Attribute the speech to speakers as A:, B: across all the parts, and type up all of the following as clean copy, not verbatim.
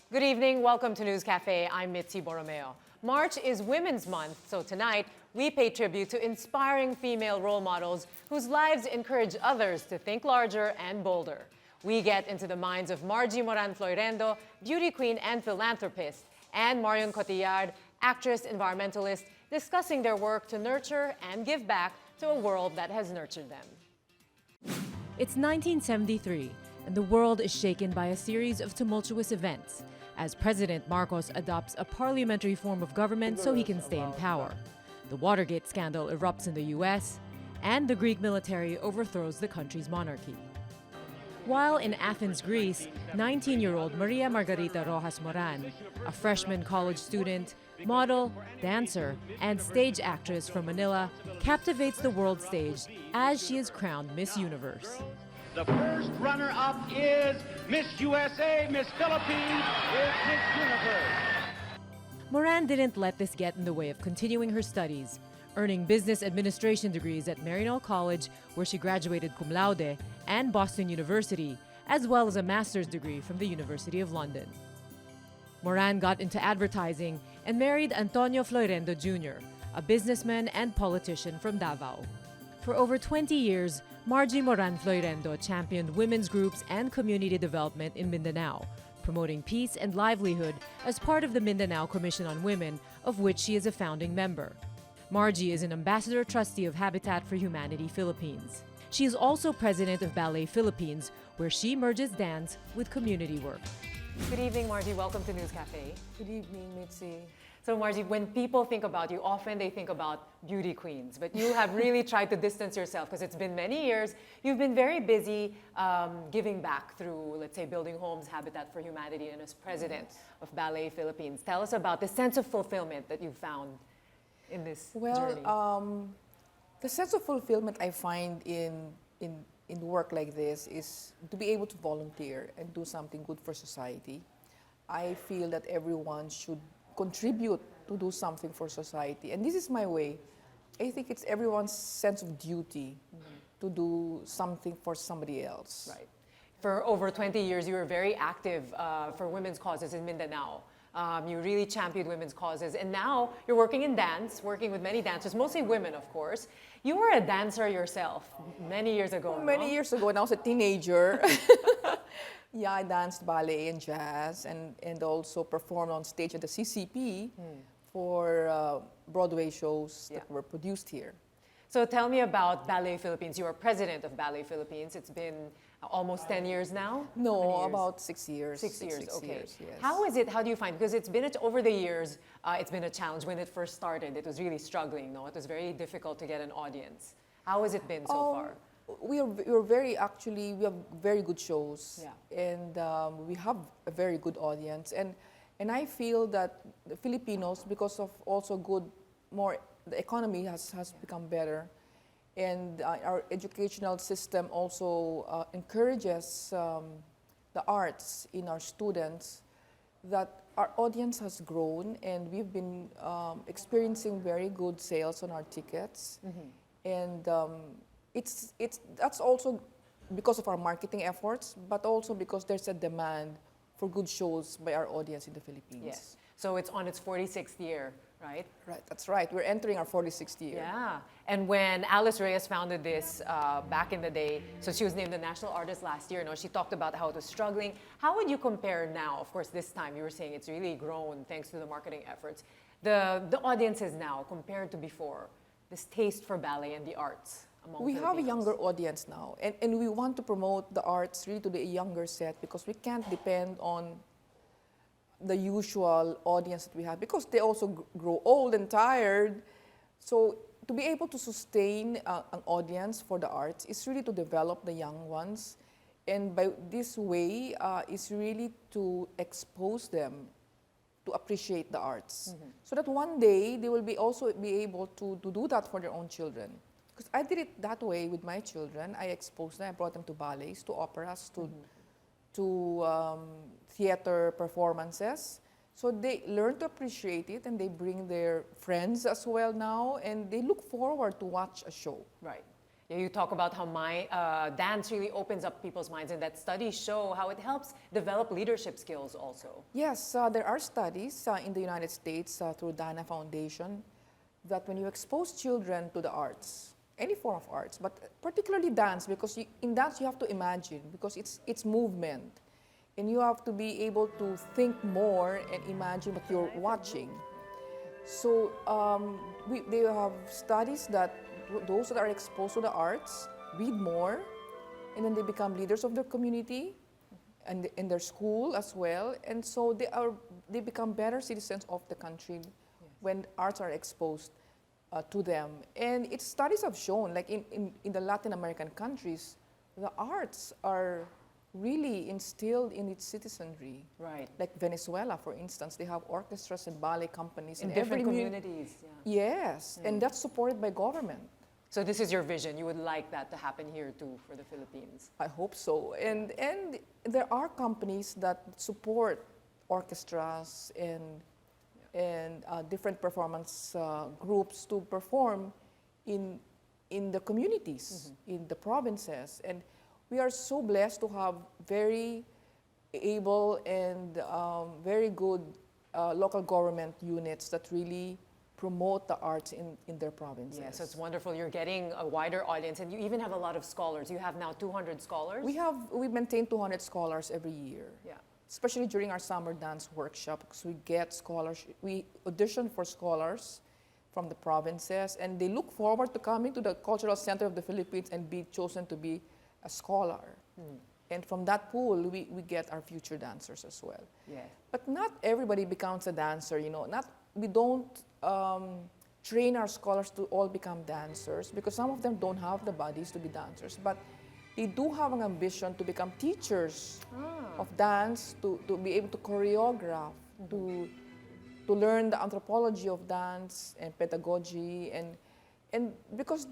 A: Good evening. Welcome to News Cafe. I'm Mitzi Borromeo. March is Women's Month, so tonight we pay tribute to inspiring female role models whose lives encourage others to think larger and bolder. We get into the minds of Margie Moran-Floirendo, beauty queen and philanthropist, and Marion Cotillard, actress-environmentalist, discussing their work to nurture and give back to a world that has nurtured them.
B: It's 1973, and the world is shaken by a series of tumultuous events as President Marcos adopts a parliamentary form of government so he can stay in power. The Watergate scandal erupts in the US, and the Greek military overthrows the country's monarchy. While in Athens, Greece, 19-year-old Maria Margarita Rojas Moran, a freshman college student, model, dancer, and stage actress from Manila, captivates the world stage as she is crowned Miss Universe.
C: The first runner-up is Miss USA, Miss Philippines is Miss Universe.
B: Moran didn't let this get in the way of continuing her studies, earning business administration degrees at Marion College, where she graduated cum laude, and Boston University, as well as a master's degree from the University of London. Moran got into advertising and married Antonio Floirendo Jr., a businessman and politician from Davao. For over 20 years, Margie Moran-Floirendo championed women's groups and community development in Mindanao, promoting peace and livelihood as part of the Mindanao Commission on Women, of which she is a founding member. Margie is an ambassador trustee of Habitat for Humanity Philippines. She is also president of Ballet Philippines, where she merges dance with community work.
A: Good evening, Margie. Welcome to News Cafe.
D: Good evening, Mitzi.
A: So, Margie, when people think about you, often they think about beauty queens, but you have really tried to distance yourself because it's been many years. You've been very busy giving back through, let's say, building homes, Habitat for Humanity, and as president of Ballet Philippines. Tell us about the sense of fulfillment that you found in this journey.
D: The sense of fulfillment I find in work like this is to be able to volunteer and do something good for society. I feel that everyone should contribute to do something for society, and this is my way. I think it's everyone's sense of duty to do something for somebody else.
A: Right. For over 20 years, you were very active for women's causes in Mindanao. You really championed women's causes, and now you're working in dance, working with many dancers, mostly women, of course. You were a dancer yourself many years ago.
D: Many years ago, when I was a teenager. Yeah, I danced ballet and jazz, and also performed on stage at the CCP for Broadway shows that were produced here.
A: So tell me about Ballet Philippines. You are president of Ballet Philippines. It's been almost 10 years now?
D: No, about 6 years.
A: 6 years, okay.
D: Years, yes.
A: How is it, how do you find, because it's been, over the years, it's been a challenge. When it first started, it was really struggling, no? It was very difficult to get an audience. How has it been so far?
D: We have very good shows, and we have a very good audience, and I feel that the Filipinos, because of also the economy has become better, and our educational system also encourages the arts in our students, that our audience has grown, and we've been experiencing very good sales on our tickets, and that's also because of our marketing efforts, but also because there's a demand for good shows by our audience in the Philippines.
A: Yes. So it's on its 46th year, right?
D: Right, that's right. We're entering our 46th year.
A: Yeah. And when Alice Reyes founded this back in the day, so she was named the National Artist last year, she talked about how it was struggling. How would you compare now? Of course, this time you were saying it's really grown thanks to the marketing efforts. The audiences now compared to before, this taste for ballet and the arts.
D: We have a younger audience now, and we want to promote the arts really to the younger set, because we can't depend on the usual audience that we have, because they also grow old and tired. So to be able to sustain an audience for the arts is really to develop the young ones, and by this way is really to expose them to appreciate the arts, so that one day they will also be able to do that for their own children. Because I did it that way with my children. I exposed them, I brought them to ballets, to operas, to theater performances. So they learn to appreciate it, and they bring their friends as well now, and they look forward to watch a show.
A: Right. Yeah, you talk about how dance really opens up people's minds, and that studies show how it helps develop leadership skills also.
D: Yes, there are studies in the United States through Dana Foundation that when you expose children to the arts, any form of arts, but particularly dance, because in dance you have to imagine, because it's movement, and you have to be able to think more and imagine what you're watching. So they have studies that those that are exposed to the arts read more, and then they become leaders of their community and in their school as well, and so they become better citizens of the country when arts are exposed to them. And studies have shown, like in the Latin American countries, the arts are really instilled in its citizenry.
A: Right.
D: Like Venezuela, for instance, they have orchestras and ballet companies
A: In
D: in
A: different
D: every
A: communities. Yeah.
D: Yes, and that's supported by government.
A: So this is your vision. You would like that to happen here too for the Philippines.
D: I hope so. And there are companies that support orchestras and different performance groups to perform in the communities, in the provinces. And we are so blessed to have very able and very good local government units that really promote the arts in their provinces.
A: Yeah, so it's wonderful. You're getting a wider audience, and you even have a lot of scholars. You have now 200 scholars?
D: We maintain 200 scholars every year.
A: Yeah.
D: Especially during our summer dance workshop, because we get scholars. We audition for scholars from the provinces, and they look forward to coming to the Cultural Center of the Philippines and be chosen to be a scholar. And from that pool, we get our future dancers as well.
A: Yeah.
D: But not everybody becomes a dancer, you know. We don't train our scholars to all become dancers, because some of them don't have the bodies to be dancers, but they do have an ambition to become teachers of dance, to be able to choreograph, to learn the anthropology of dance and pedagogy, and because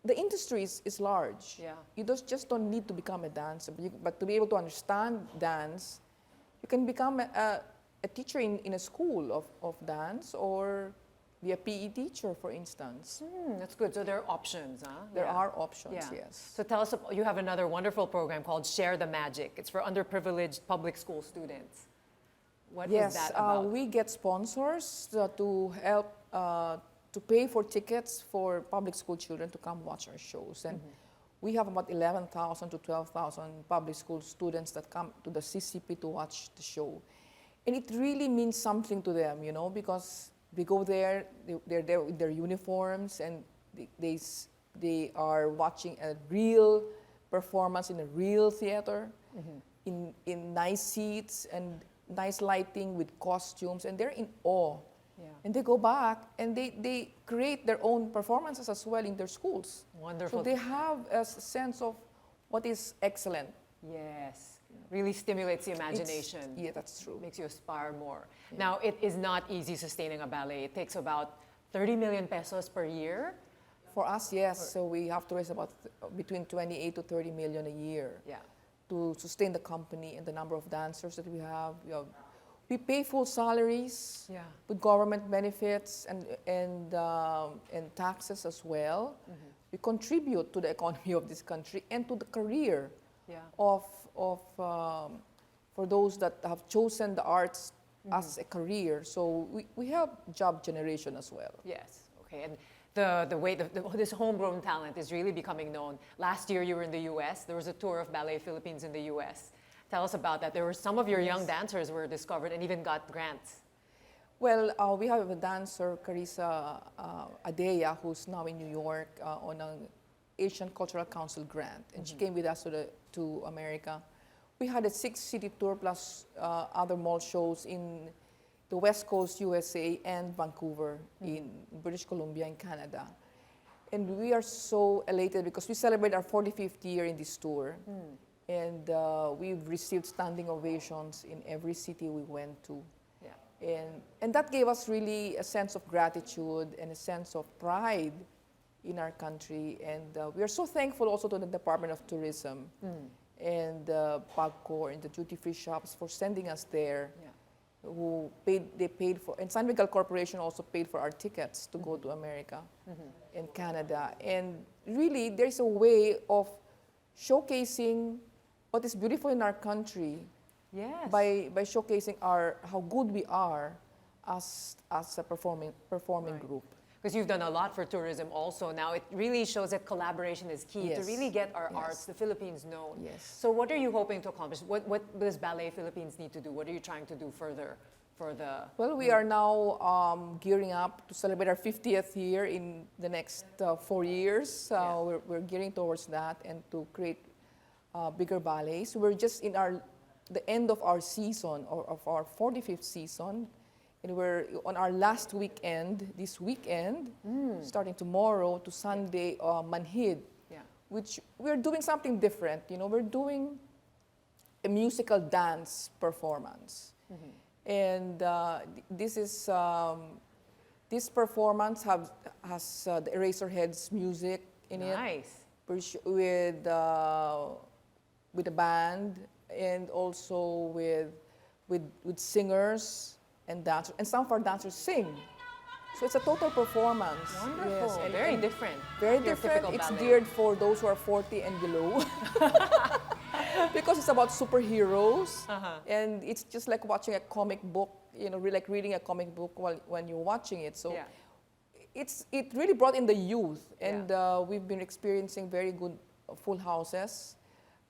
D: the industry is large.
A: Yeah.
D: You just don't need to become a dancer, but to be able to understand dance, you can become a teacher in a school of dance, or be a PE teacher, for instance.
A: That's good. So there are options, huh?
D: There are options,
A: Yeah.
D: yes.
A: So tell us, you have another wonderful program called Share the Magic. It's for underprivileged public school students. What is that about?
D: We get sponsors to help to pay for tickets for public school children to come watch our shows. And we have about 11,000 to 12,000 public school students that come to the CCP to watch the show. And it really means something to them, you know, because they go there, they're there with their uniforms, and they are watching a real performance in a real theater, in nice seats and nice lighting with costumes, and they're in awe.
A: Yeah.
D: And they go back and they create their own performances as well in their schools.
A: Wonderful.
D: So they have a sense of what is excellent.
A: Yes. Really stimulates the imagination.
D: Yeah, that's true.
A: Makes you aspire more. Yeah. Now, it is not easy sustaining a ballet. It takes about 30 million pesos per year.
D: For us, yes. So we have to raise about between 28 to 30 million a year.
A: Yeah.
D: To sustain the company and the number of dancers that we have. We pay full salaries with government benefits and taxes as well. We contribute to the economy of this country and to the career for those that have chosen the arts as a career. So we have job generation as well.
A: Yes. Okay. And the way this homegrown talent is really becoming known. Last year you were in the U.S. There was a tour of Ballet Philippines in the U.S. Tell us about that. There were some of your young dancers were discovered and even got grants. Well,
D: we have a dancer, Carissa Adea, who's now in New York on an Asian Cultural Council grant, and she came with us to America. We had a 6-city tour plus other mall shows in the West Coast, USA, and Vancouver in British Columbia in Canada. And we are so elated because we celebrate our 45th year in this tour. And we've received standing ovations in every city we went to. Yeah. And that gave us really a sense of gratitude and a sense of pride in our country. And we are so thankful also to the Department of Tourism and PAGCOR and the duty-free shops for sending us there. Yeah. they paid for, and San Miguel Corporation also paid for our tickets to go to America and Canada. And really, there's a way of showcasing what is beautiful in our country
A: Yes.
D: by showcasing how good we are as a performing group.
A: Because you've done a lot for tourism also. Now it really shows that collaboration is key to
D: Yes.
A: really get our
D: Yes.
A: arts, the Philippines, known.
D: Yes.
A: So what are you hoping to accomplish? What does Ballet Philippines need to do? What are you trying to do further for the...
D: Well, we are now gearing up to celebrate our 50th year in the next 4 years. We're gearing towards that and to create bigger ballets. We're just in the end of our season, or of our 45th season. And we're on our last weekend, this weekend, starting tomorrow to Sunday, Manhid, which we're doing something different. You know, we're doing a musical dance performance. And this performance has the Eraserheads music in it.
A: Nice.
D: With a band, and also with singers and dancers, and some of our dancers sing. So it's a total performance.
A: Wonderful.
D: Yes, and
A: Very different.
D: Very
A: Your
D: different.
A: typical
D: It's
A: ballet.
D: geared for those who are 40 and below. Because it's about superheroes, and it's just like watching a comic book, you know, like reading a comic book when you're watching it. So it really brought in the youth, and we've been experiencing very good full houses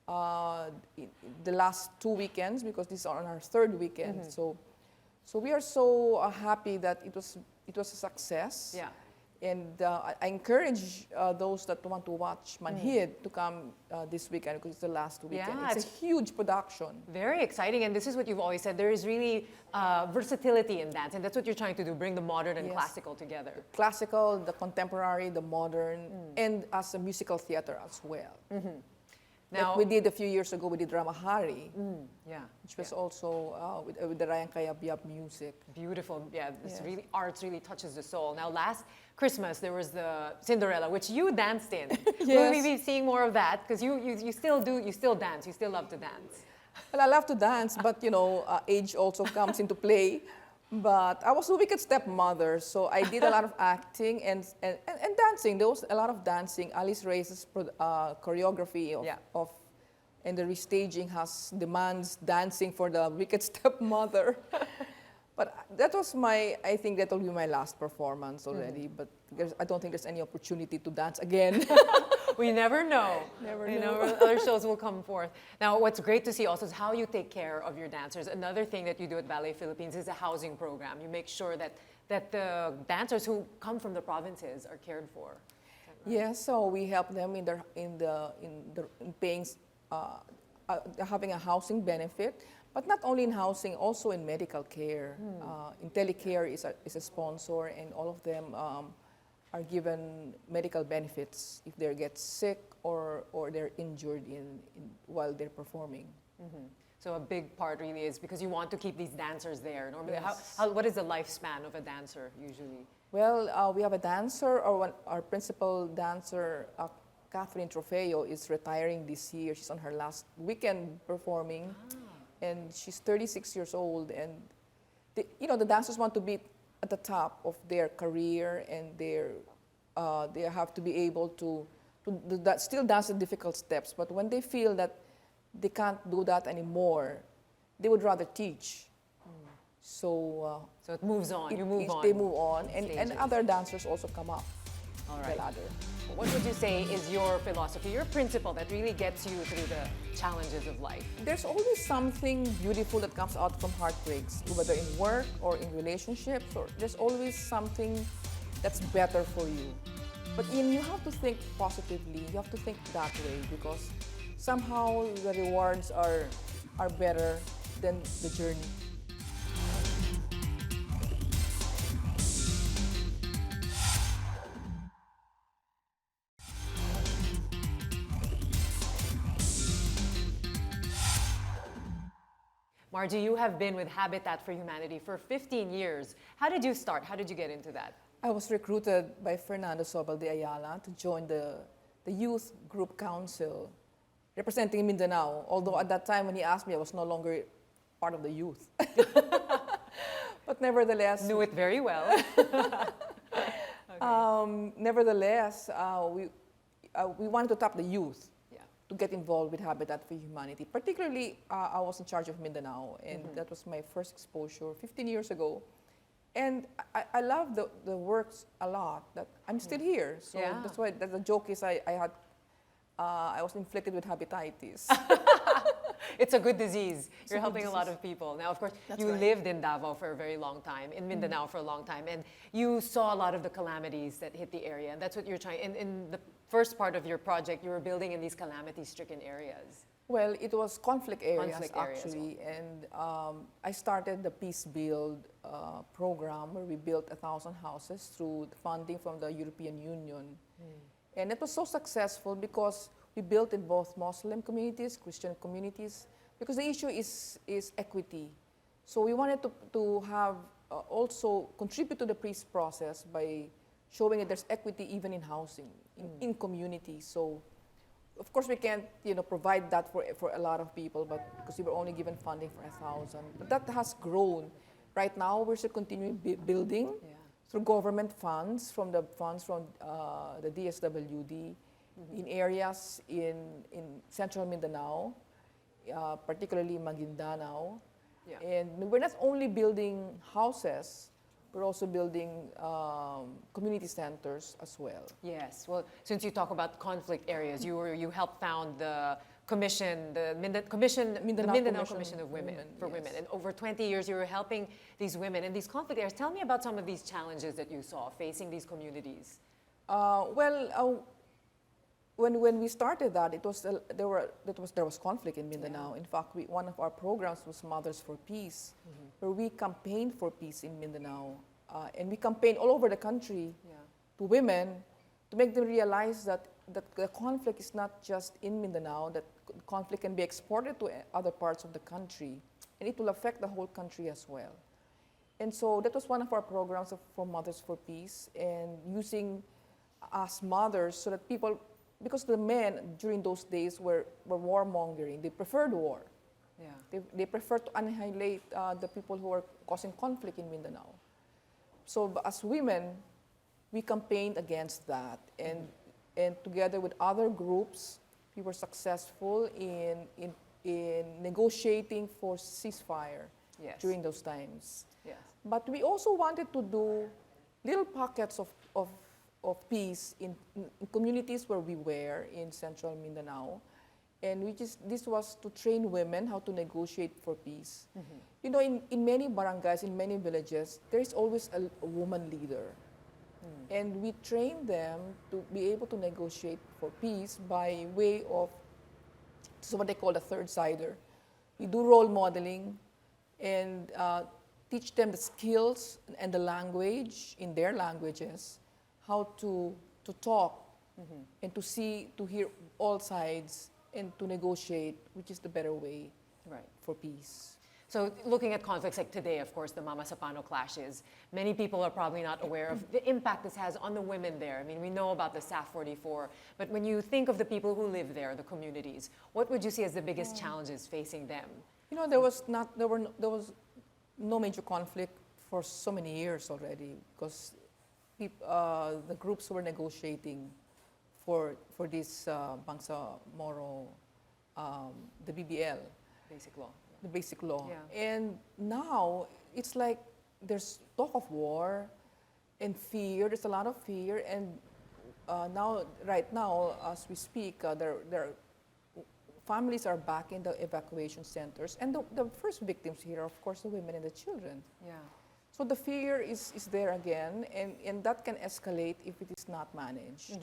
D: the last 2 weekends, because this is on our 3rd weekend. So we are so happy that it was a success.
A: Yeah.
D: And I encourage those that want to watch Manhid to come this weekend, because it's the last weekend.
A: Yeah,
D: it's a huge production.
A: Very exciting, and this is what you've always said. There is really versatility in dance, and that's what you're trying to do, bring the modern and
D: Yes.
A: classical together.
D: Classical, the contemporary, the modern, and as a musical theater as well.
A: Now,
D: Like we did a few years ago, we did Ramahari,
A: yeah,
D: which was also with the Ryan Kayabyab music.
A: beautiful. Yeah, this
D: Yes.
A: really arts really touches the soul. Now, last Christmas there was the Cinderella, which you danced in. Will we
D: Yes.
A: be seeing more of that? Because you still dance. You still love to dance.
D: Well, I love to dance, but you know, age also comes into play. But I was a wicked stepmother, so I did a lot of acting and dancing. There was a lot of dancing. Alice Reyes' choreography and the restaging demands dancing for the wicked stepmother. But that was I think that will be my last performance already. But I don't think there's any opportunity to dance again.
A: We never know.
D: Never
A: You
D: know.
A: Other shows will come forth. Now, what's great to see also is how you take care of your dancers. Another thing that you do at Ballet Philippines is a housing program. You make sure that the dancers who come from the provinces are cared for.
D: Yes, so we help them in paying, having a housing benefit, but not only in housing, also in medical care. IntelliCare is a sponsor, and all of them are given medical benefits if they get sick or they're injured while they're performing.
A: So a big part really is because you want to keep these dancers there. Normally,
D: Yes.
A: what is the lifespan of a dancer usually?
D: Well, we have a dancer, our principal dancer, Catherine Trofeo, is retiring this year. She's on her last weekend performing, and she's 36 years old. And the dancers want to be at the top of their career, and they have to be able to still dance the difficult steps. But when they feel that they can't do that anymore, they would rather teach. So
A: it moves on. You move on.
D: They move on, and
A: stages.
D: other dancers also come up
A: All
D: the
A: right.
D: ladder.
A: What would you say is your philosophy, your principle that really gets you through the challenges of life?
D: There's always something beautiful that comes out from heartbreaks, whether in work or in relationships, or there's always something that's better for you. But you have to think positively. You have to think that way, because somehow the rewards are better than the journey.
A: Margie, you have been with Habitat for Humanity for 15 years. How did you start? How did you get into that?
D: I was recruited by Fernando Sobal de Ayala to join the Youth Group Council representing Mindanao, although at that time when he asked me, I was no longer part of the youth. But nevertheless,
A: Knew it very well.
D: nevertheless, we wanted to tap the youth
A: Yeah.
D: to get involved with Habitat for Humanity. Particularly, I was in charge of Mindanao, and that was my first exposure 15 years ago. And I love the works a lot. That I'm still here, so
A: Yeah.
D: that's why the joke is I was inflicted with hepatitis.
A: It's a good disease. You're
D: a good
A: helping a lot
D: disease.
A: of people. Now, of course,
D: That's
A: you
D: right.
A: lived in Davao for a very long time, in Mindanao for a long time, and you saw a lot of the calamities that hit the area. And that's what you're trying. In the first part of your project, you were building in these calamity-stricken areas.
D: Well, it was conflict areas,
A: Conflict areas,
D: actually, and I started the Peacebuild program where we built 1,000 houses through the funding from the European Union. And it was so successful because we built in both Muslim communities, Christian communities, because the issue is equity. So we wanted to have also contribute to the peace process by showing that there's equity even in housing, in communities. So of course we can't provide that for a lot of people, but because we were only given funding for 1,000. But that has grown. Right now we're still continuing building through government funds from the DSWD in areas in central Mindanao, particularly Maguindanao.
A: Yeah.
D: And we're not only building houses, we're also building community centers as well.
A: Yes. Well, since you talk about conflict areas, you helped found the commission, the Mindanao Commission of Women for
D: yes.
A: Women. And over 20 years, you were helping these women in these conflict areas. Tell me about some of these challenges that you saw facing these communities.
D: When we started that, there was conflict in Mindanao.
A: Yeah.
D: In fact, one of our programs was Mothers for Peace, where we campaigned for peace in Mindanao, and we campaigned all over the country to women to make them realize that the conflict is not just in Mindanao, that conflict can be exported to other parts of the country, and it will affect the whole country as well. And so that was one of our programs for Mothers for Peace, and using us mothers so that people, because the men during those days were warmongering, they preferred war.
A: Yeah.
D: They preferred to annihilate the people who were causing conflict in Mindanao. So as women, we campaigned against that, and together with other groups, we were successful in negotiating for ceasefire during those times.
A: Yes.
D: But we also wanted to do little pockets of peace in communities where we were in central Mindanao. And this was to train women how to negotiate for peace. You know, in many barangays, in many villages, there is always a woman leader. And we train them to be able to negotiate for peace by way of what they call the third sider. We do role modeling and teach them the skills and the language in their languages, how to talk and to hear all sides and to negotiate, which is the better way for peace.
A: So looking at conflicts like today, of course, the Mama Sapano clashes, many people are probably not aware of the impact this has on the women there. I mean, we know about the SAF 44, but when you think of the people who live there, the communities, what would you see as the biggest challenges facing them?
D: You know, there was no major conflict for so many years already, because the groups were negotiating for this Bangsamoro, the BBL.
A: Basic law.
D: The basic law.
A: Yeah.
D: And now it's like there's talk of war and fear. There's a lot of fear, and right now, as we speak, families are back in the evacuation centers, and the first victims here are, of course, the women and the children.
A: Yeah.
D: So the fear is there again, and that can escalate if it is not managed.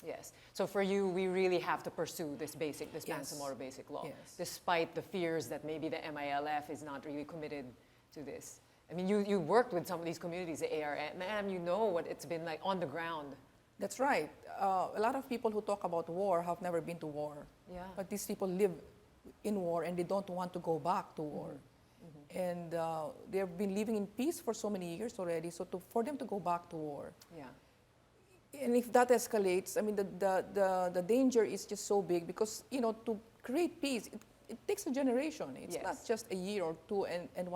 A: Yes. So for you, we really have to pursue this Bangsamoro basic law, despite the fears that maybe the MILF is not really committed to this. I mean, you worked with some of these communities, the ARM, you know what it's been like on the ground.
D: That's right. A lot of people who talk about war have never been to war.
A: Yeah.
D: But these people live in war and they don't want to go back to war. And they've been living in peace for so many years already, so for them to go back to war.
A: Yeah.
D: And if that escalates, I mean, the danger is just so big because, you know, to create peace, it takes a generation. It's
A: Yes.
D: not just a year or two and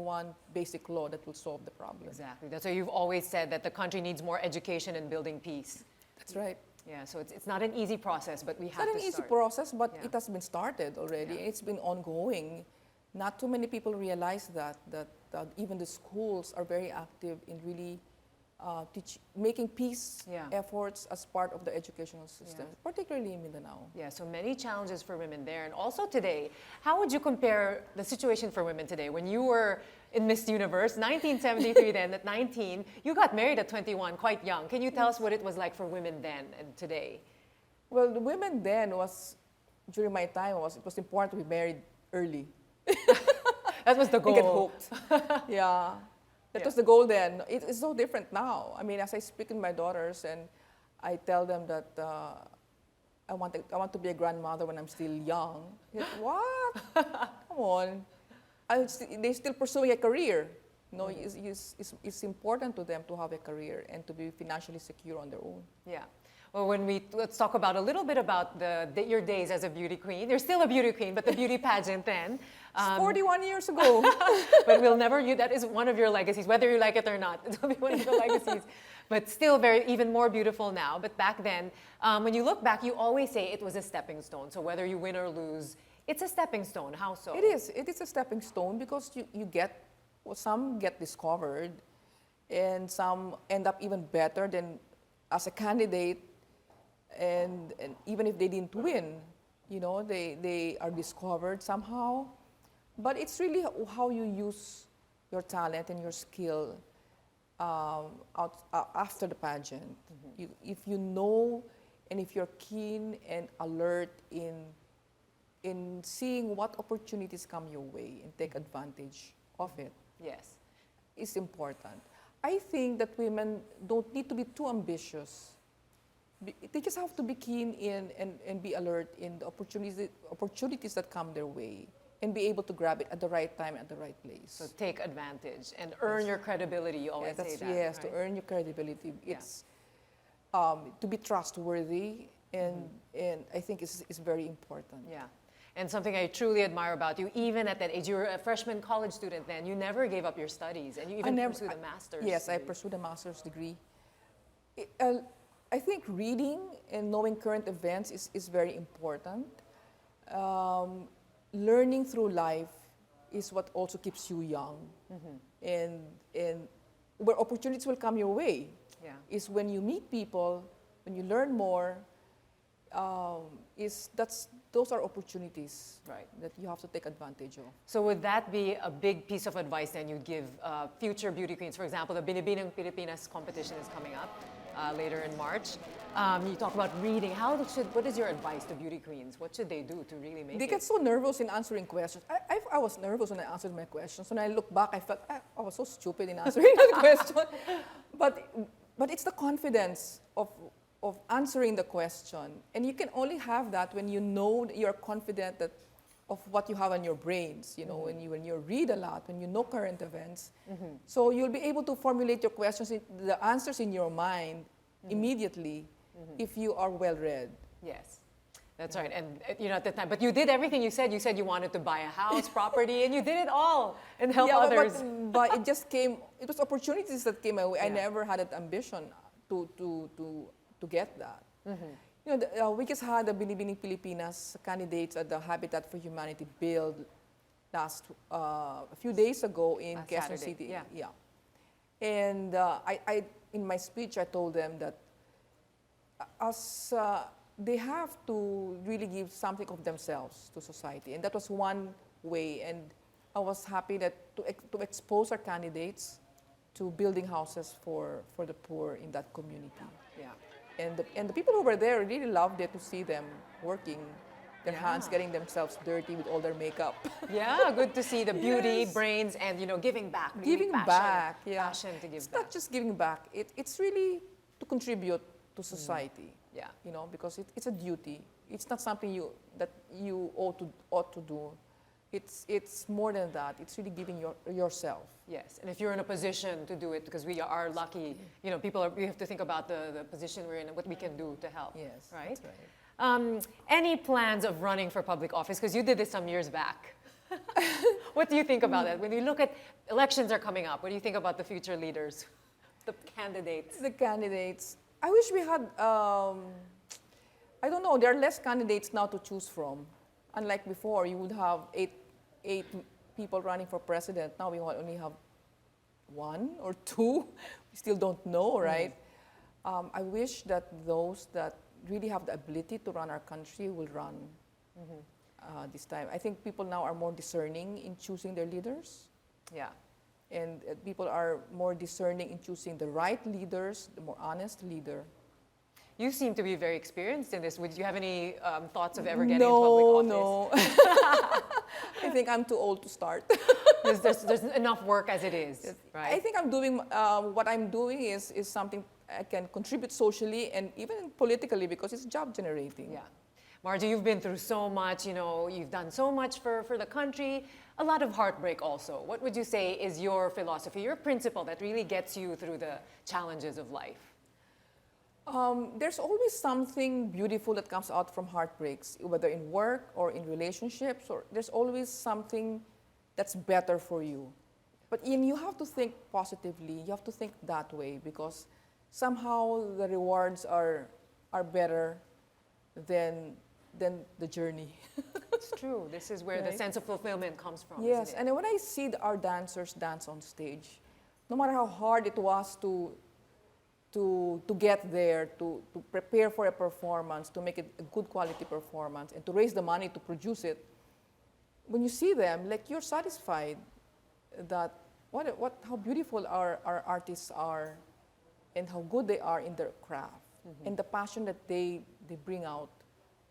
D: one basic law that will solve the problem.
A: Exactly. That's why you've always said that the country needs more education in building peace.
D: That's right.
A: Yeah, so it's not an easy process, but we
D: It's
A: have
D: not
A: to
D: an easy
A: start.
D: process, but
A: Yeah.
D: it has been started already.
A: Yeah.
D: It's been ongoing. Not too many people realize that even the schools are very active in really making peace
A: Yeah.
D: efforts as part of the educational system,
A: Yeah.
D: particularly in Mindanao.
A: Yeah, so many challenges for women there. And also today, how would you compare the situation for women today? When you were in Miss Universe, 1973 then, at 19, you got married at 21, quite young. Can you tell us what it was like for women then and today?
D: Well, the women then during my time, it was important to be married early.
A: That was the goal.
D: They get hooked. Yeah. That was the goal then. It's so different now. I mean, as I speak with my daughters and I tell them that I want to be a grandmother when I'm still young. Like, what? Come on. They're still pursuing a career. No, it's important to them to have a career and to be financially secure on their own.
A: Yeah. Well, let's talk about a little bit about your days as a beauty queen. You're still a beauty queen, but the beauty pageant then.
D: It's 41 years ago.
A: But that is one of your legacies, whether you like it or not. It'll be one of your legacies. But still even more beautiful now. But back then, when you look back, you always say it was a stepping stone. So whether you win or lose, it's a stepping stone. How so?
D: It is. It is a stepping stone because some get discovered and some end up even better than as a candidate. And even if they didn't win, they are discovered somehow. But it's really how you use your talent and your skill after the pageant. Mm-hmm. If you know and if you're keen and alert in seeing what opportunities come your way and take advantage of it.
A: Yes.
D: It's important. I think that women don't need to be too ambitious. They just have to be keen and be alert in the opportunities that come their way and be able to grab it at the right time, at the right place.
A: So take advantage and earn your credibility. You always say that.
D: Yes,
A: right?
D: to earn your credibility. It's to be trustworthy, and I think it's very important.
A: Yeah. And something I truly admire about you, even at that age, you were a freshman college student then, you never gave up your studies, and you even pursued a master's
D: Yes,
A: degree.
D: I pursued a master's degree. I think reading and knowing current events is very important. Learning through life is what also keeps you young. Mm-hmm. And where opportunities will come your way is when you meet people, when you learn more, those are opportunities that you have to take advantage of.
A: So would that be a big piece of advice then you'd give future beauty queens? For example, the Binibinang Pilipinas competition is coming up later in March. You talk about reading. What is your advice to beauty queens? What should they do to really make it?
D: They get so nervous in answering questions. I was nervous when I answered my questions. When I look back, I felt I was so stupid in answering that question. But it's the confidence of answering the question. And you can only have that when you know that you're confident of what you have on your brains, mm-hmm. when you read a lot, when you know current events. Mm-hmm. So you'll be able to formulate your questions, the answers in your mind mm-hmm. immediately mm-hmm. if you are well read.
A: Yes. That's right. And at the time, but you did everything you said. You said you wanted to buy a house, property, and you did it all and help others.
D: But it just came, it was opportunities that came my way.
A: Yeah.
D: I never had that ambition to get that. Mm-hmm. We just had the Binibining Pilipinas candidates at the Habitat for Humanity build a few days ago in Quezon City. Yeah. And I in my speech, I told them that they have to really give something of themselves to society. And that was one way. And I was happy that to expose our candidates to building houses for the poor in that community. Yeah. And the people who were there really loved it to see them working, their hands getting themselves dirty with all their makeup. Yeah,
A: good to see the beauty, brains, and giving back. Really
D: giving back,
A: passion to give
D: it's
A: back.
D: Not just giving back. It's really to contribute to society.
A: Yeah.
D: Because it's a duty. It's not something that you ought to do. It's more than that. It's really giving yourself.
A: Yes, and if you're in a position to do it, because we are lucky, you know, we have to think about the position we're in and what we can do to help.
D: Yes,
A: right?
D: that's right.
A: Any plans of running for public office? Because you did this some years back. What do you think about that? When you look at elections are coming up, what do you think about the future leaders, the candidates?
D: The candidates. I wish we had, I don't know, there are less candidates now to choose from. Unlike before, you would have eight people running for president. Now we only have one or two. We still don't know, right? I wish that those that really have the ability to run our country will run this time. I think people now are more discerning in choosing their leaders.
A: Yeah.
D: And people are more discerning in choosing the right leaders, the more honest leader.
A: You seem to be very experienced in this. Would you have any thoughts of ever getting into public office?
D: No. I think I'm too old to start.
A: there's enough work as it is, right?
D: I think I'm doing, what I'm doing is something I can contribute socially and even politically because it's job generating.
A: Yeah. Margie, you've been through so much, you know, you've done so much for the country, a lot of heartbreak also. What would you say is your philosophy, your principle that really gets you through the challenges of life?
D: There's always something beautiful that comes out from heartbreaks, whether in work or in relationships, or there's always something that's better for you. But you have to think positively, you have to think that way because somehow the rewards are better than the journey.
A: It's true. This is where the sense of fulfillment comes from.
D: Yes,
A: isn't it?
D: and when I see our dancers dance on stage, no matter how hard it was to get there, to prepare for a performance, to make it a good quality performance, and to raise the money to produce it, when you see them, like you're satisfied that how beautiful our artists are and how good they are in their craft and the passion that they bring out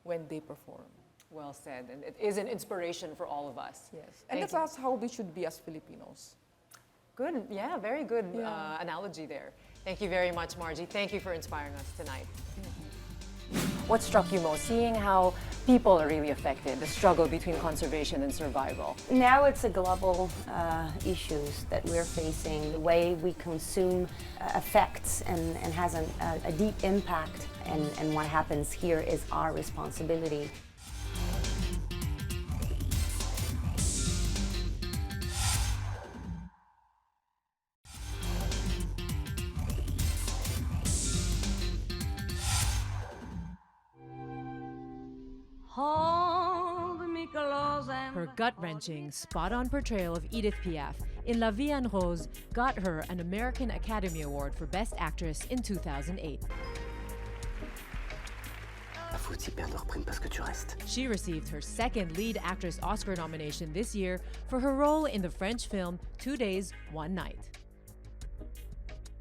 D: when they perform.
A: Well said, and it is an inspiration for all of us.
D: Yes, and that's how we should be as Filipinos.
A: Good, yeah, very good analogy there. Thank you very much, Margie. Thank you for inspiring us tonight. What struck you most, seeing how people are really affected, the struggle between conservation and survival?
E: Now it's a global issues that we're facing. The way we consume affects and has a deep impact, and what happens here is our responsibility.
B: Her gut-wrenching, spot-on portrayal of Edith Piaf in La Vie en Rose got her an American Academy Award for Best Actress in 2008. She received her second lead actress Oscar nomination this year for her role in the French film 2 Days, 1 Night.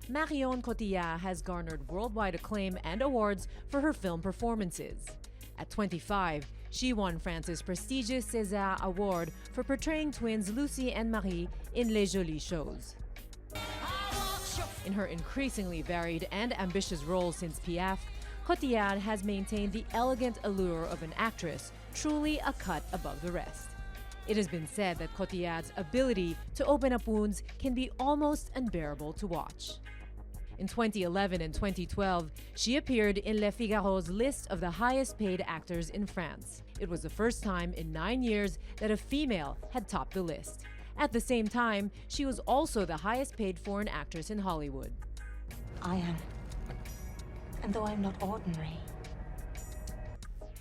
B: Marion Cotillard has garnered worldwide acclaim and awards for her film performances. At 25, she won France's prestigious César Award for portraying twins Lucie and Marie in Les Jolies Choses. In her increasingly varied and ambitious roles since Piaf, Cotillard has maintained the elegant allure of an actress, truly a cut above the rest. It has been said that Cotillard's ability to open up wounds can be almost unbearable to watch. In 2011 and 2012, she appeared in Le Figaro's list of the highest paid actors in France. It was the first time in 9 years that a female had topped the list. At the same time, she was also the highest paid foreign actress in Hollywood.
E: I am. And though I'm not ordinary.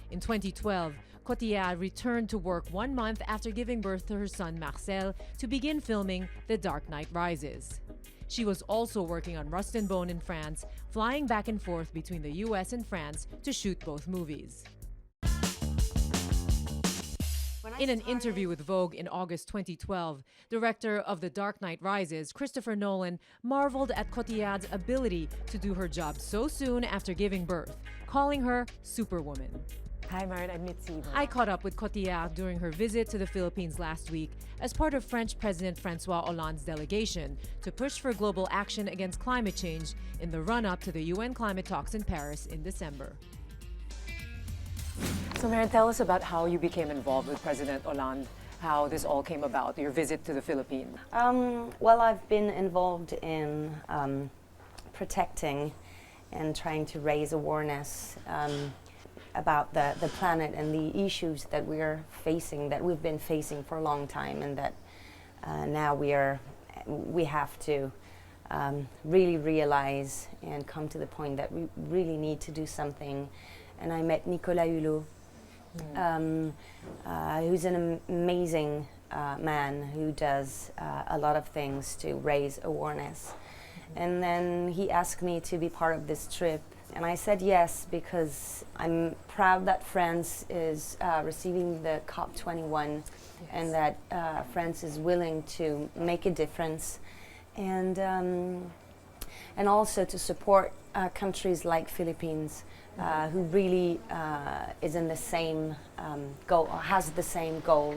B: In 2012, Cotillard returned to work 1 month after giving birth to her son Marcel to begin filming The Dark Knight Rises. She was also working on Rust and Bone in France, flying back and forth between the US and France to shoot both movies. In an interview with Vogue in August 2012, director of The Dark Knight Rises, Christopher Nolan, marveled at Cotillard's ability to do her job so soon after giving birth, calling her Superwoman.
A: Hi, Marian. I'm Mitzi.
B: I caught up with Cotillard during her visit to the Philippines last week as part of French President François Hollande's delegation to push for global action against climate change in the run-up to the UN climate talks in Paris in December.
A: So, Marian, tell us about how you became involved with President Hollande. how this all came about, your visit to the Philippines?
E: Well, I've been involved in protecting and trying to raise awareness about the planet and the issues that we're facing, that we've been facing for a long time, and that now we have to really realize and come to the point that we really need to do something. And I met Nicolas Hulot, who's an amazing man who does a lot of things to raise awareness. And then he asked me to be part of this trip, and I said yes, because I'm proud that France is receiving the COP21, and that France is willing to make a difference, and also to support countries like Philippines, who really is in the same goal, or has the same goal,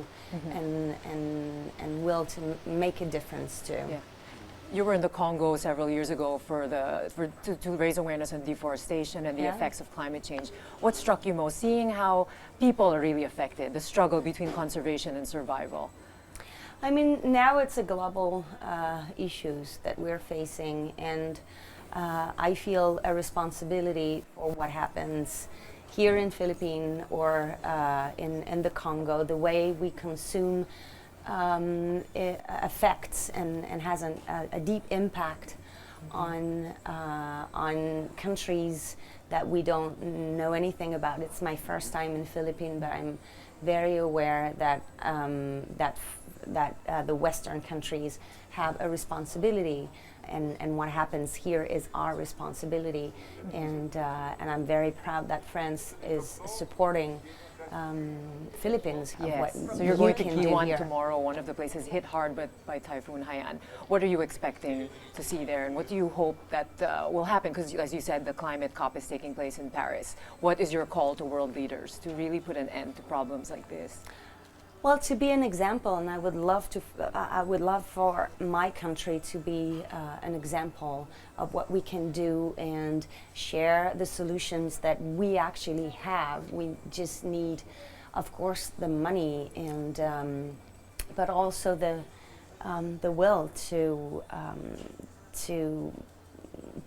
E: and will to make a difference too.
A: Yeah. You were in the Congo several years ago to raise awareness on deforestation and the effects of climate change. What struck you most, seeing how people are really affected, the struggle between conservation and survival?
E: I mean, now it's a global issues that we're facing, and I feel a responsibility for what happens here in Philippines or in the Congo. The way we consume it affects and has a deep impact on countries that we don't know anything about. It's my first time in Philippines, but I'm very aware that the Western countries have a responsibility, and what happens here is our responsibility. And I'm very proud that France is supporting Philippines.
A: Yes.
E: What
A: So you're going to
E: can do
A: Kiwan
E: here.
A: tomorrow, one of the places hit hard by Typhoon Haiyan. What are you expecting to see there, and what do you hope that will happen? Because as you said, the climate COP is taking place in Paris. What is your call to world leaders to really put an end to problems like this?
E: Well, to be an example, and I would love for my country to be an example of what we can do and share the solutions that we actually have. We just need, of course, the money, and but also the will to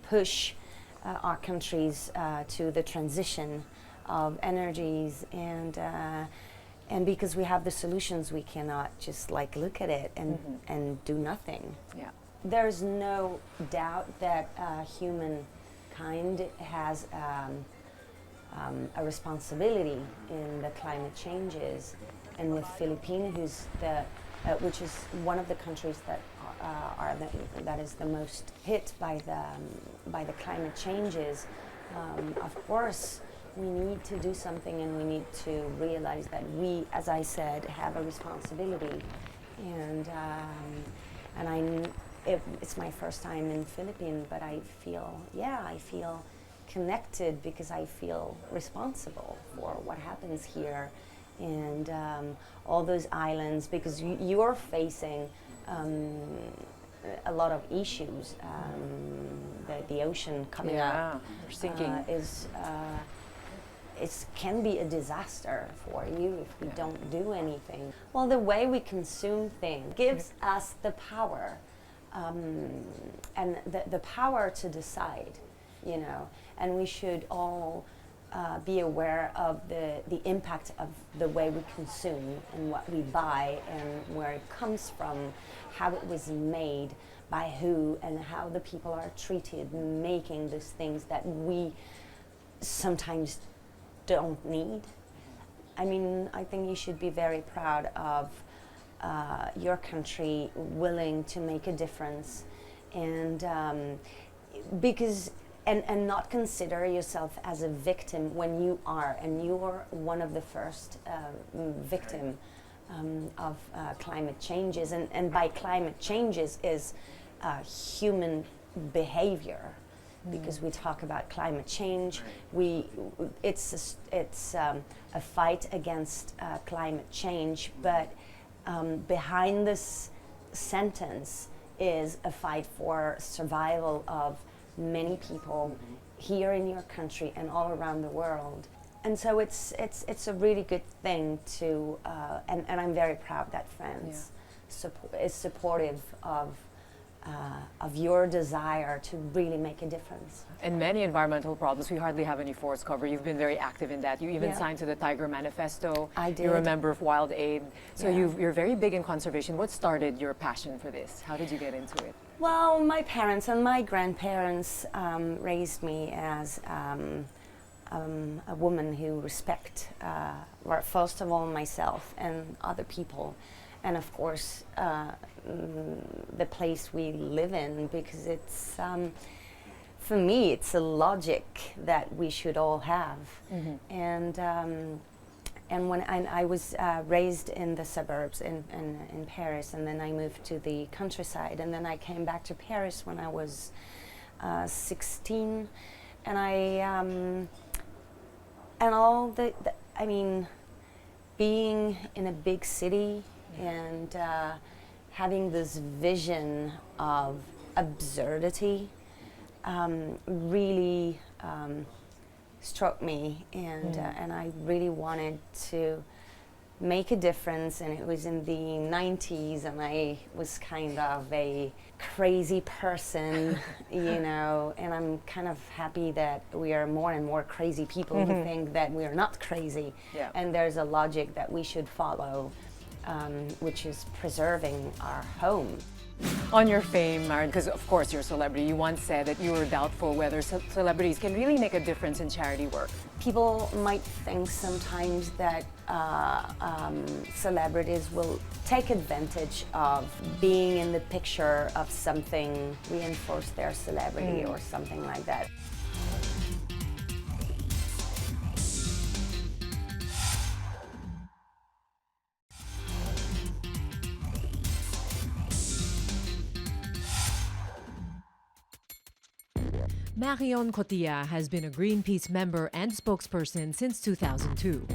E: push our countries to the transition of energies, and because we have the solutions, we cannot just like look at it and do nothing.
A: Yeah.
E: There's no doubt that humankind has a responsibility in the climate changes, and with Philippines, which is one of the countries that that is the most hit by the climate changes. Of course, we need to do something, and we need to realize that we, as I said, have a responsibility. And it's my first time in Philippines, but I feel connected, because I feel responsible for what happens here, and all those islands, because you're facing a lot of issues. The ocean coming up
A: sinking.
E: It can be a disaster for you if we don't do anything. Well, the way we consume things gives us the power, and the power to decide, and we should all be aware of the impact of the way we consume and what we buy and where it comes from, how it was made, by who, and how the people are treated making those things that we sometimes don't need. I mean, I think you should be very proud of your country willing to make a difference, and because and not consider yourself as a victim when you are, and you are one of the first victim of climate changes, and by climate changes is human behavior. Because we talk about climate change, it's a fight against climate change, but behind this sentence is a fight for survival of many people here in your country and all around the world. And so it's a really good thing to, and I'm very proud that France is supportive of your desire to really make a difference.
A: In many environmental problems, we hardly have any forest cover. You've been very active in that. You even signed to the Tiger Manifesto.
E: I did.
A: You're a member of Wild Aid. So you're very big in conservation. What started your passion for this? How did you get into it?
E: Well, my parents and my grandparents raised me as a woman who respect, well, first of all, myself and other people, and of course the place we live in, because it's, for me, it's a logic that we should all have. And when I was raised in the suburbs in Paris, and then I moved to the countryside, and then I came back to Paris when I was 16, and and all I mean, being in a big city and having this vision of absurdity really struck me, and I really wanted to make a difference. And it was in the 90s, and I was kind of a crazy person, you know, and I'm kind of happy that we are more and more crazy people who think that we are not crazy. And there's a logic that we should follow, which is preserving our home.
A: On your fame, Marion, because of course you're a celebrity, you once said that you were doubtful whether celebrities can really make a difference in charity work.
E: People might think sometimes that celebrities will take advantage of being in the picture of something, reinforce their celebrity or something like that.
B: Marion Cotillard has been a Greenpeace member and spokesperson since 2002.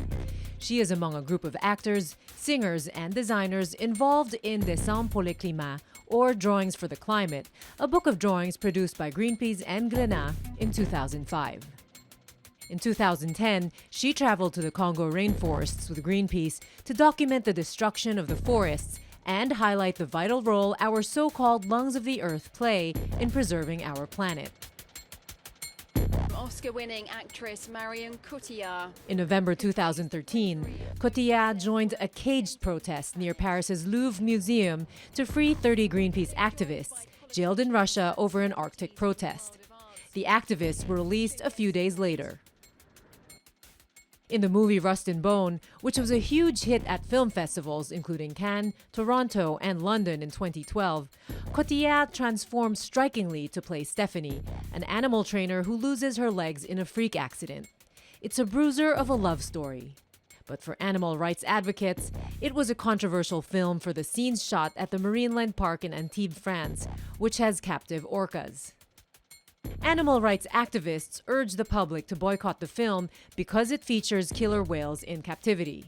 B: She is among a group of actors, singers, and designers involved in Dessins pour le climat, or Drawings for the Climate, a book of drawings produced by Greenpeace and Glénat in 2005. In 2010, she traveled to the Congo rainforests with Greenpeace to document the destruction of the forests and highlight the vital role our so-called lungs of the earth play in preserving our planet.
F: Oscar-winning actress Marion Cotillard.
B: In November 2013, Cotillard joined a caged protest near Paris's Louvre Museum to free 30 Greenpeace activists jailed in Russia over an Arctic protest. The activists were released a few days later. In the movie Rust and Bone, which was a huge hit at film festivals including Cannes, Toronto, and London in 2012, Cotillard transformed strikingly to play Stephanie, an animal trainer who loses her legs in a freak accident. It's a bruiser of a love story. But for animal rights advocates, it was a controversial film for the scenes shot at the Marineland Park in Antibes, France, which has captive orcas. Animal rights activists urge the public to boycott the film because it features killer whales in captivity.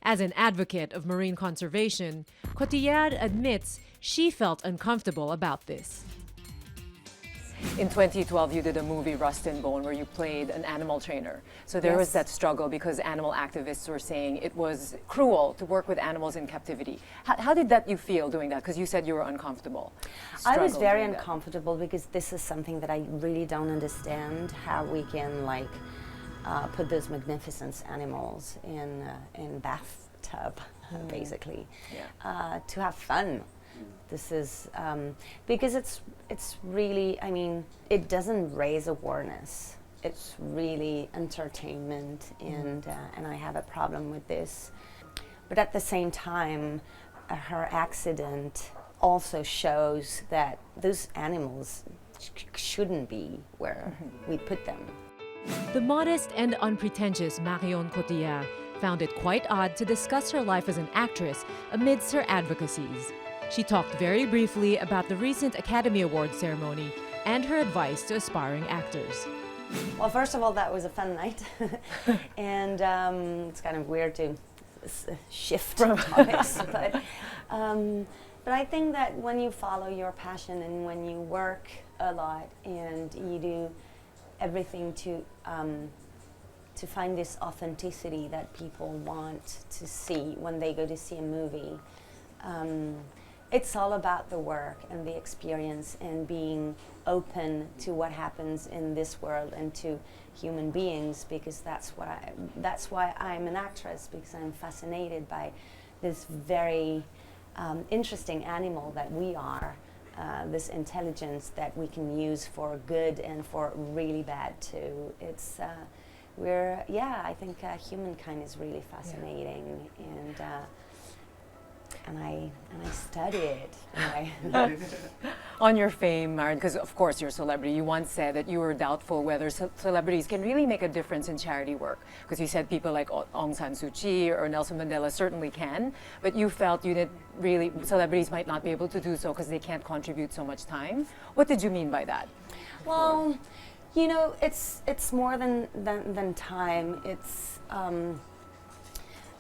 B: As an advocate of marine conservation, Cotillard admits she felt uncomfortable about this.
A: In 2012, you did a movie, Rust and Bone, where you played an animal trainer. So there was that struggle because animal activists were saying it was cruel to work with animals in captivity. How did you feel doing that? Because you said you were uncomfortable.
E: I was very uncomfortable because this is something that I really don't understand, how we can put those magnificent animals in bathtub, basically, to have fun. This is because it's really, I mean, it doesn't raise awareness. It's really entertainment, and I have a problem with this. But at the same time, her accident also shows that those animals shouldn't be where we put them.
B: The modest and unpretentious Marion Cotillard found it quite odd to discuss her life as an actress amidst her advocacies. She talked very briefly about the recent Academy Awards ceremony and her advice to aspiring actors.
E: Well, first of all, that was a fun night. And it's kind of weird to shift topics. But I think that when you follow your passion and when you work a lot and you do everything to to find this authenticity that people want to see when they go to see a movie. It's all about the work and the experience and being open to what happens in this world and to human beings, because that's why I'm an actress, because I'm fascinated by this very interesting animal that we are, this intelligence that we can use for good and for really bad too. It's I think humankind is really fascinating, and I study it.
A: On your fame, Marian, because of course you're a celebrity, you once said that you were doubtful whether celebrities can really make a difference in charity work. Because you said people like Aung San Suu Kyi or Nelson Mandela certainly can, but you felt you didn't really, celebrities might not be able to do so because they can't contribute so much time. What did you mean by that?
E: Well, you know, it's more than time. It's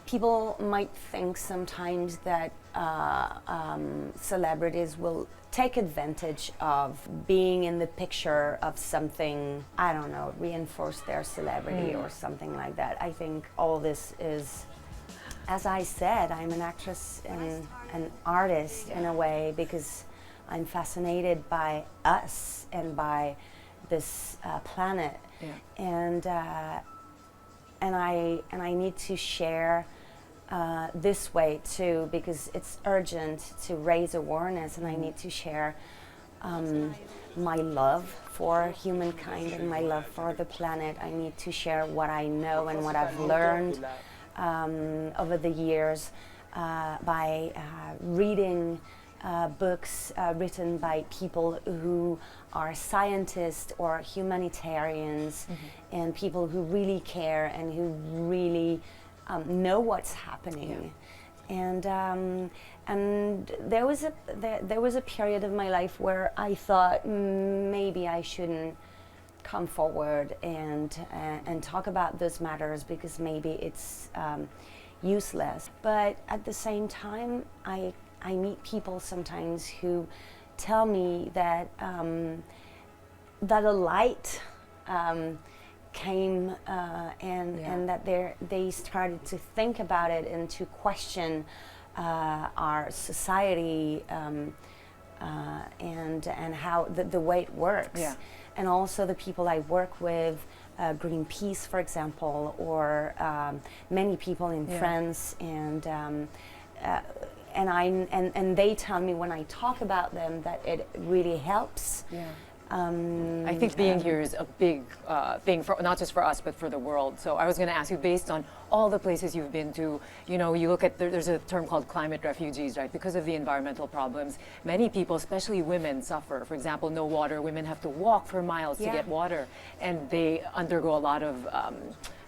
E: people might think sometimes that celebrities will take advantage of being in the picture of something, I don't know, reinforce their celebrity or something like that. I think all this is, as I said, I'm an actress and an artist in a way, because I'm fascinated by us and by this planet, and I need to share this way too, because it's urgent to raise awareness, and I need to share my love for humankind and my love for the planet. I need to share what I know and what I've learned over the years by reading books written by people who are scientists or humanitarians, and people who really care and who really know what's happening. And there was a period of my life where I thought maybe I shouldn't come forward and talk about those matters, because maybe it's useless. But at the same time, I meet people sometimes who tell me that that a light came and that they started to think about it and to question our society and how the way it works. And also the people I work with, Greenpeace, for example, or many people in France, and they tell me when I talk about them that it really helps.
A: I think being here is a big thing, for not just for us, but for the world. So I was going to ask you, based on all the places you've been to, you know, you look at, there's a term called climate refugees, right? Because of the environmental problems, many people, especially women, suffer. For example, no water. Women have to walk for miles to get water, and they undergo a lot of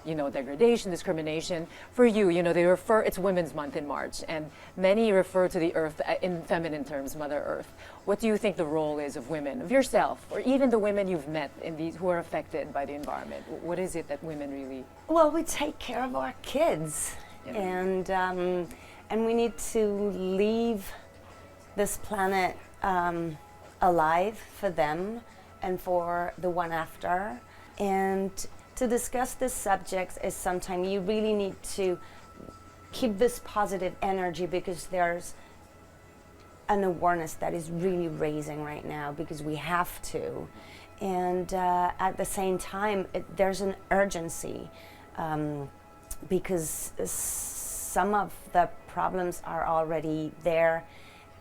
A: you know, degradation, discrimination. For you, you know, they refer, it's Women's Month in March, and many refer to the earth in feminine terms, Mother Earth. What do you think the role is of women, of yourself, or even the women you've met in these who are affected by the environment? What is it that women really?
E: Well, we take care of our kids, and we need to leave this planet alive for them and for the one after. And to discuss this subject is sometimes you really need to keep this positive energy, because there's an awareness that is really raising right now, because we have to. And at the same time, there's an urgency, because some of the problems are already there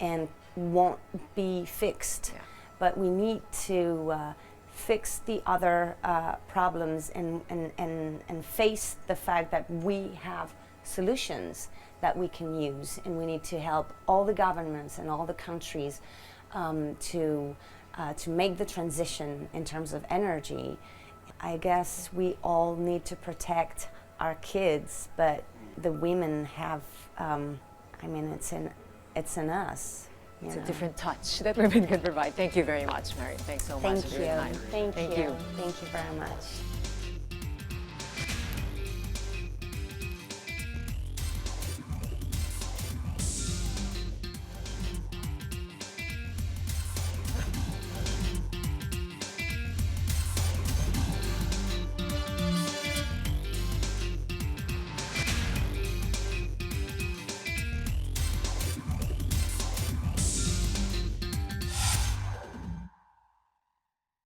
E: and won't be fixed. But we need to fix the other problems and face the fact that we have solutions that we can use, and we need to help all the governments and all the countries to make the transition in terms of energy. I guess we all need to protect our kids, but the women have, I mean, it's in us.
A: It's a different touch that women can provide. Thank you very much, Marian. Thanks so much for your time.
E: Thank you. Thank you very much.